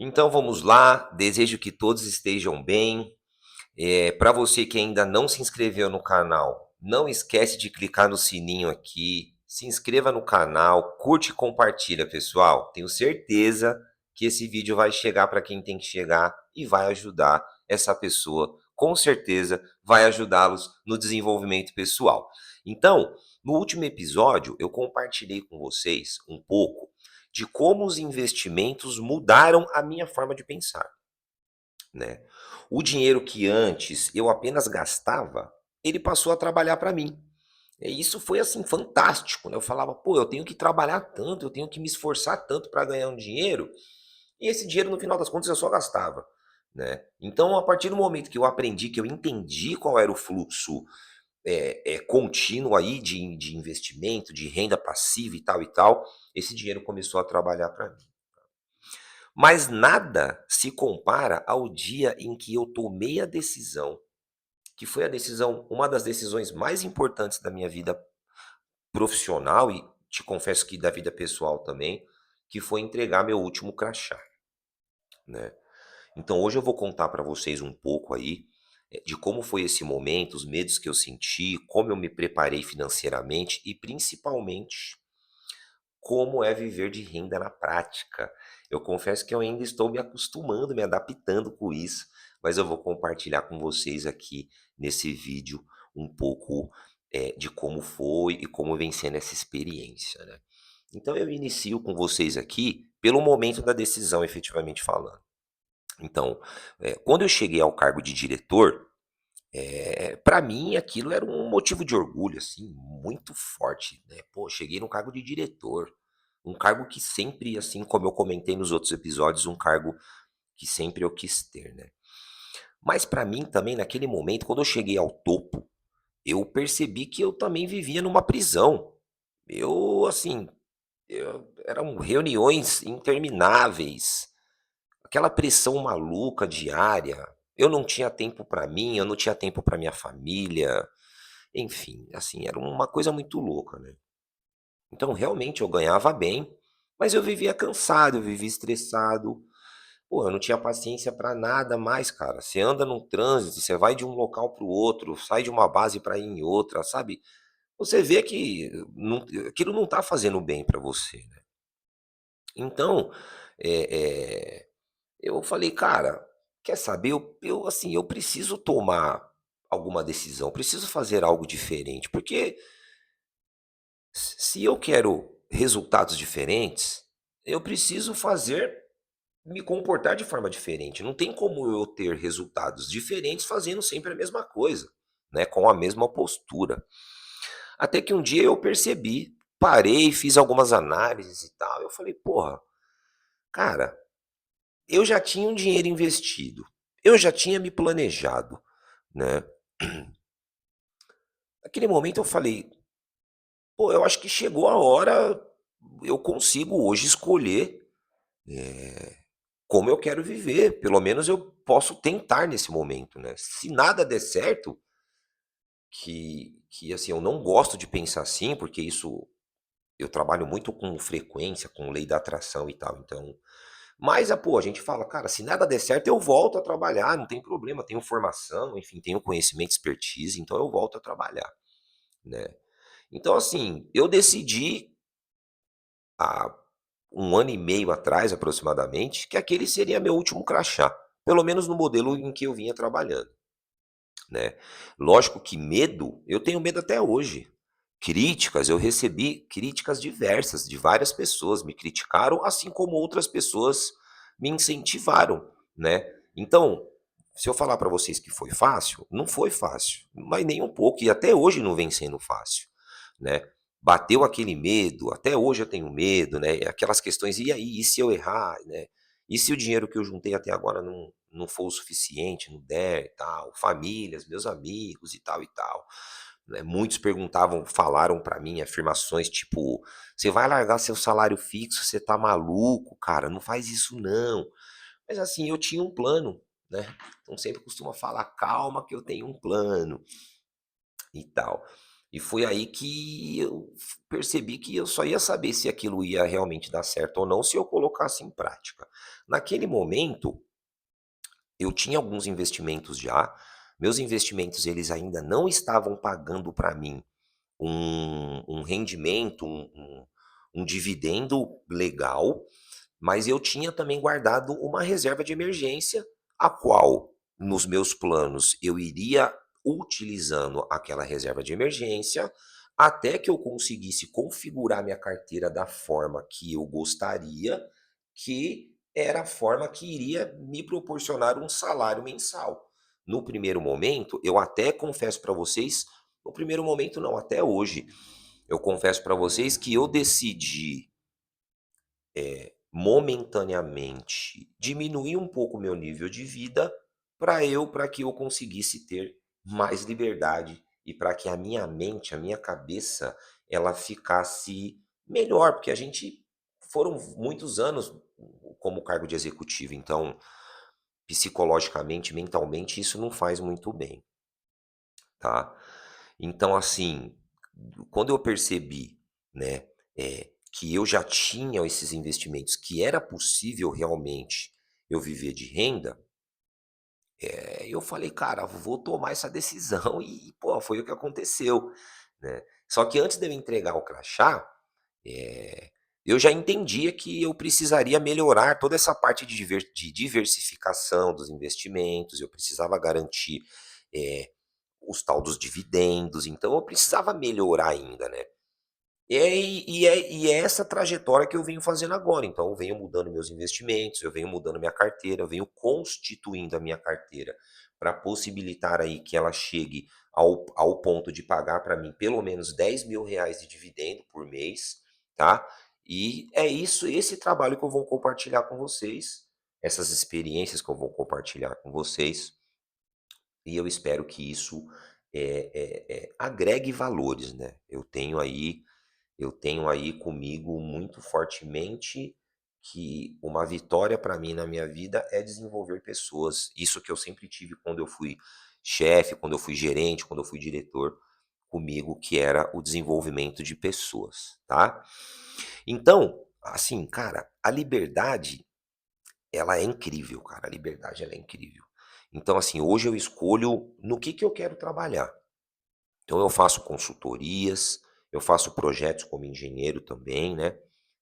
Então vamos lá, desejo que todos estejam bem. Para você que ainda não se inscreveu no canal, não esquece de clicar no sininho aqui, se inscreva no canal, curte e compartilha, pessoal. Tenho certeza que esse vídeo vai chegar para quem tem que chegar e vai ajudar essa pessoa. Com certeza vai ajudá-los no desenvolvimento pessoal. Então, no último episódio, eu compartilhei com vocês um pouco de como os investimentos mudaram a minha forma de pensar, né? O dinheiro que antes eu apenas gastava, ele passou a trabalhar para mim. E isso foi assim fantástico, né? Eu falava, pô, eu tenho que trabalhar tanto, eu tenho que me esforçar tanto para ganhar um dinheiro, e esse dinheiro no final das contas eu só gastava, né? Então, a partir do momento que eu aprendi, que eu entendi qual era o fluxo contínuo aí de investimento, de renda passiva e tal, esse dinheiro começou a trabalhar para mim. Mas nada se compara ao dia em que eu tomei a decisão, que foi a decisão, uma das decisões mais importantes da minha vida profissional e te confesso que da vida pessoal também, que foi entregar meu último crachá, né. Então hoje eu vou contar para vocês um pouco aí, de como foi esse momento, os medos que eu senti, como eu me preparei financeiramente e principalmente como é viver de renda na prática. Eu confesso que eu ainda estou me acostumando, me adaptando com isso, mas eu vou compartilhar com vocês aqui nesse vídeo um pouco, de como foi e como vem sendo essa experiência, né. Então eu inicio com vocês aqui pelo momento da decisão, efetivamente falando. Então, quando eu cheguei ao cargo de diretor, pra mim aquilo era um motivo de orgulho, assim, muito forte, né. Pô, cheguei no cargo de diretor, um cargo que sempre, assim, como eu comentei nos outros episódios, um cargo que sempre eu quis ter, né. Mas pra mim também naquele momento, quando eu cheguei ao topo, eu percebi que eu também vivia numa prisão. Eu, assim, eram reuniões intermináveis, aquela pressão maluca diária, eu não tinha tempo pra mim, eu não tinha tempo pra minha família. Enfim, assim, era uma coisa muito louca, né. Então, realmente, eu ganhava bem, mas eu vivia cansado, eu vivia estressado. Pô, eu não tinha paciência pra nada mais, cara. Você anda num trânsito, você vai de um local para o outro, sai de uma base pra ir em outra, sabe. Você vê que aquilo não tá fazendo bem pra você, né. Então, eu falei: "Cara, quer saber, assim, eu preciso tomar alguma decisão, preciso fazer algo diferente, porque se eu quero resultados diferentes, eu preciso me comportar de forma diferente. Não tem como eu ter resultados diferentes fazendo sempre a mesma coisa, né, com a mesma postura. Até que um dia eu percebi, parei, fiz algumas análises e tal, eu falei: "Porra, cara, eu já tinha um dinheiro investido, eu já tinha me planejado, né". Naquele momento eu falei: "Pô, eu acho que chegou a hora, eu consigo hoje escolher, eh, como eu quero viver, pelo menos eu posso tentar nesse momento, né. Se nada der certo, assim, eu não gosto de pensar assim, porque isso eu trabalho muito com frequência, com lei da atração e tal, então mas, pô, a gente fala: "Cara, se nada der certo, eu volto a trabalhar, não tem problema, tenho formação, enfim, tenho conhecimento, expertise, então eu volto a trabalhar", né. Então, assim, eu decidi há 1 ano e meio atrás, aproximadamente, que aquele seria meu último crachá, pelo menos no modelo em que eu vinha trabalhando, né. Lógico que medo, eu tenho medo até hoje. Críticas, eu recebi críticas diversas, de várias pessoas me criticaram, assim como outras pessoas me incentivaram, né. Então, se eu falar para vocês que foi fácil, não foi fácil, mas nem um pouco, e até hoje não vem sendo fácil, né. Bateu aquele medo, até hoje eu tenho medo, né, aquelas questões: "E aí, e se eu errar, né? E se o dinheiro que eu juntei até agora não for o suficiente, não der e tal?". Famílias, meus amigos e tal, né. Muitos perguntavam, falaram para mim afirmações tipo: "Você vai largar seu salário fixo, você tá maluco, cara, não faz isso não". Mas assim, eu tinha um plano, né, então sempre costumo falar: "Calma que eu tenho um plano", e tal. E foi aí que eu percebi que eu só ia saber se aquilo ia realmente dar certo ou não se eu colocasse em prática. Naquele momento, eu tinha alguns investimentos já, meus investimentos eles ainda não estavam pagando para mim um rendimento, um dividendo legal, mas eu tinha também guardado uma reserva de emergência, a qual, nos meus planos, eu iria utilizando aquela reserva de emergência, até que eu conseguisse configurar minha carteira da forma que eu gostaria, que era a forma que iria me proporcionar um salário mensal. No primeiro momento, eu até confesso para vocês, no primeiro momento não, até hoje, eu confesso para vocês que eu decidi momentaneamente diminuir um pouco o meu nível de vida para que eu conseguisse ter mais liberdade e para que a minha mente, a minha cabeça, ela ficasse melhor, porque a gente foram muitos anos como cargo de executivo, então psicologicamente, mentalmente, isso não faz muito bem, tá? Então, assim, quando eu percebi, né, que eu já tinha esses investimentos, que era possível realmente eu viver de renda, eu falei: "Cara, vou tomar essa decisão", e, pô, foi o que aconteceu, né. Só que antes de eu entregar o crachá, eu já entendia que eu precisaria melhorar toda essa parte de diversificação dos investimentos, eu precisava garantir, eh, os tal dos dividendos, então eu precisava melhorar ainda, né. E é essa trajetória que eu venho fazendo agora, então eu venho mudando meus investimentos, eu venho mudando minha carteira, eu venho constituindo a minha carteira para possibilitar aí que ela chegue ao ponto de pagar para mim pelo menos R$ 10.000 de dividendo por mês, tá. E é isso, esse trabalho que eu vou compartilhar com vocês, essas experiências que eu vou compartilhar com vocês, e eu espero que isso, agregue valores, né. Eu tenho aí comigo muito fortemente que uma vitória para mim na minha vida é desenvolver pessoas. Isso que eu sempre tive quando eu fui chefe, quando eu fui gerente, quando eu fui diretor, comigo, que era o desenvolvimento de pessoas, tá? Então, assim, cara, a liberdade, ela é incrível, cara. A liberdade, ela é incrível. Então, assim, hoje eu escolho no que eu quero trabalhar. Então eu faço consultorias, eu faço projetos como engenheiro também, né.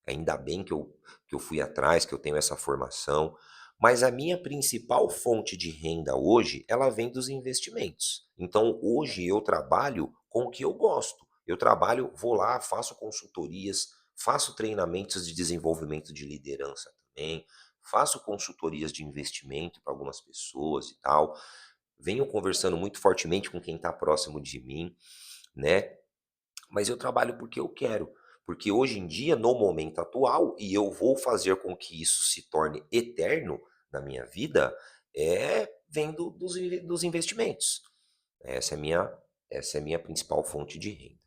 Ainda bem que eu fui atrás, que eu tenho essa formação, mas a minha principal fonte de renda hoje, ela vem dos investimentos. Então hoje eu trabalho com o que eu gosto. Eu trabalho, vou lá, faço consultorias, faço treinamentos de desenvolvimento de liderança também, faço consultorias de investimento para algumas pessoas e tal, venho conversando muito fortemente com quem está próximo de mim, né, mas eu trabalho porque eu quero, porque hoje em dia, no momento atual, e eu vou fazer com que isso se torne eterno na minha vida, vem dos investimentos. Essa é a minha essa é a minha principal fonte de renda.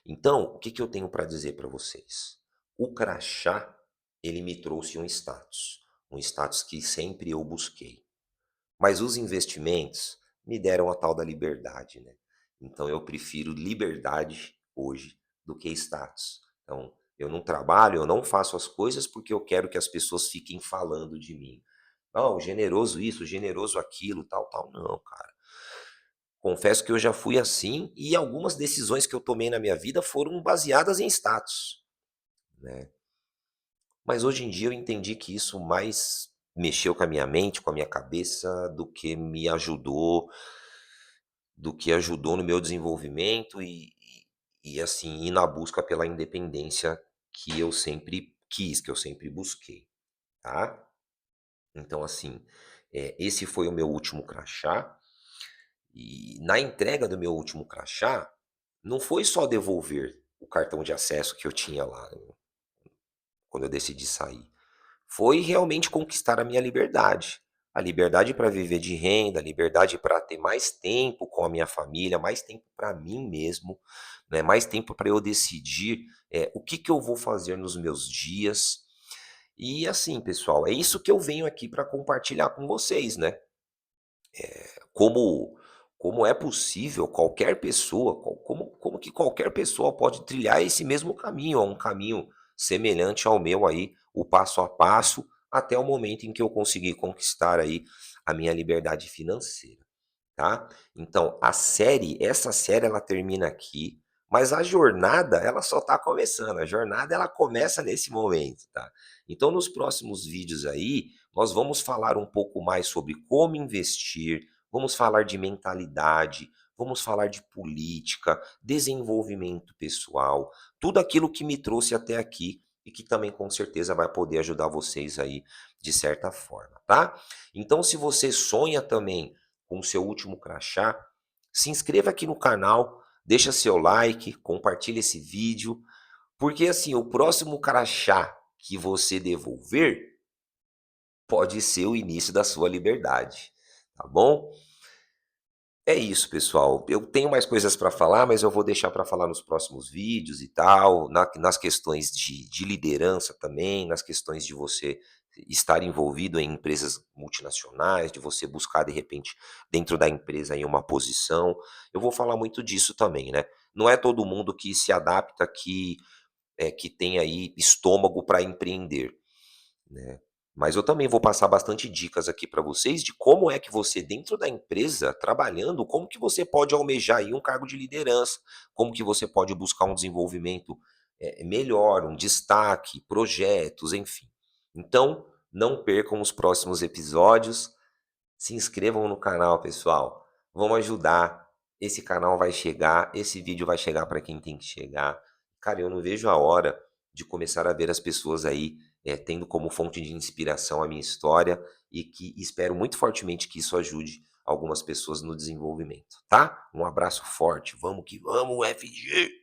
Então, o que que eu tenho para dizer para vocês? O crachá, ele me trouxe um status que sempre eu busquei. Mas os investimentos me deram a tal da liberdade, né. Então eu prefiro liberdade hoje do que status. Então, eu não trabalho, eu não faço as coisas porque eu quero que as pessoas fiquem falando de mim. "Não, generoso isso, generoso aquilo", tal, tal. Não, cara. Confesso que eu já fui assim e algumas decisões que eu tomei na minha vida foram baseadas em status, né. Mas hoje em dia eu entendi que isso mais mexeu com a minha mente, com a minha cabeça, do que ajudou no meu desenvolvimento e assim, ir na busca pela independência que eu sempre quis, que eu sempre busquei, tá. Então assim, esse foi o meu último crachá, e na entrega do meu último crachá, não foi só devolver o cartão de acesso que eu tinha lá, né, quando eu decidi sair. Foi realmente conquistar a minha liberdade. A liberdade para viver de renda, a liberdade para ter mais tempo com a minha família, mais tempo para mim mesmo, né, mais tempo para eu decidir, o que que eu vou fazer nos meus dias. E assim, pessoal, é isso que eu venho aqui para compartilhar com vocês, né. Como como é possível qualquer pessoa, como que qualquer pessoa pode trilhar esse mesmo caminho, um caminho semelhante ao meu aí, o passo a passo, até o momento em que eu consegui conquistar aí a minha liberdade financeira, tá. Então essa série ela termina aqui, mas a jornada ela só está começando, a jornada ela começa nesse momento, tá. Então nos próximos vídeos aí, nós vamos falar um pouco mais sobre como investir, vamos falar de mentalidade, vamos falar de política, desenvolvimento pessoal, tudo aquilo que me trouxe até aqui e que também com certeza vai poder ajudar vocês aí de certa forma, tá. Então se você sonha também com o seu último crachá, se inscreva aqui no canal, deixa seu like, compartilha esse vídeo, porque assim, o próximo crachá que você devolver, pode ser o início da sua liberdade, tá bom? É isso, pessoal. Eu tenho mais coisas para falar, mas eu vou deixar para falar nos próximos vídeos e tal, nas questões de liderança também, nas questões de você estar envolvido em empresas multinacionais, de você buscar, de repente, dentro da empresa aí uma posição. Eu vou falar muito disso também, né? Não é todo mundo que se adapta, que tem aí estômago para empreender, né. Mas eu também vou passar bastante dicas aqui para vocês de como é que você dentro da empresa, trabalhando, como que você pode almejar aí um cargo de liderança, como que você pode buscar um desenvolvimento, melhor, um destaque, projetos, enfim. Então, não percam os próximos episódios, se inscrevam no canal, pessoal. Vamos ajudar. Esse canal vai chegar, esse vídeo vai chegar para quem tem que chegar. Cara, eu não vejo a hora de começar a ver as pessoas aí, tendo como fonte de inspiração a minha história e que espero muito fortemente que isso ajude algumas pessoas no desenvolvimento, tá? Um abraço forte. Vamos que vamos, FG!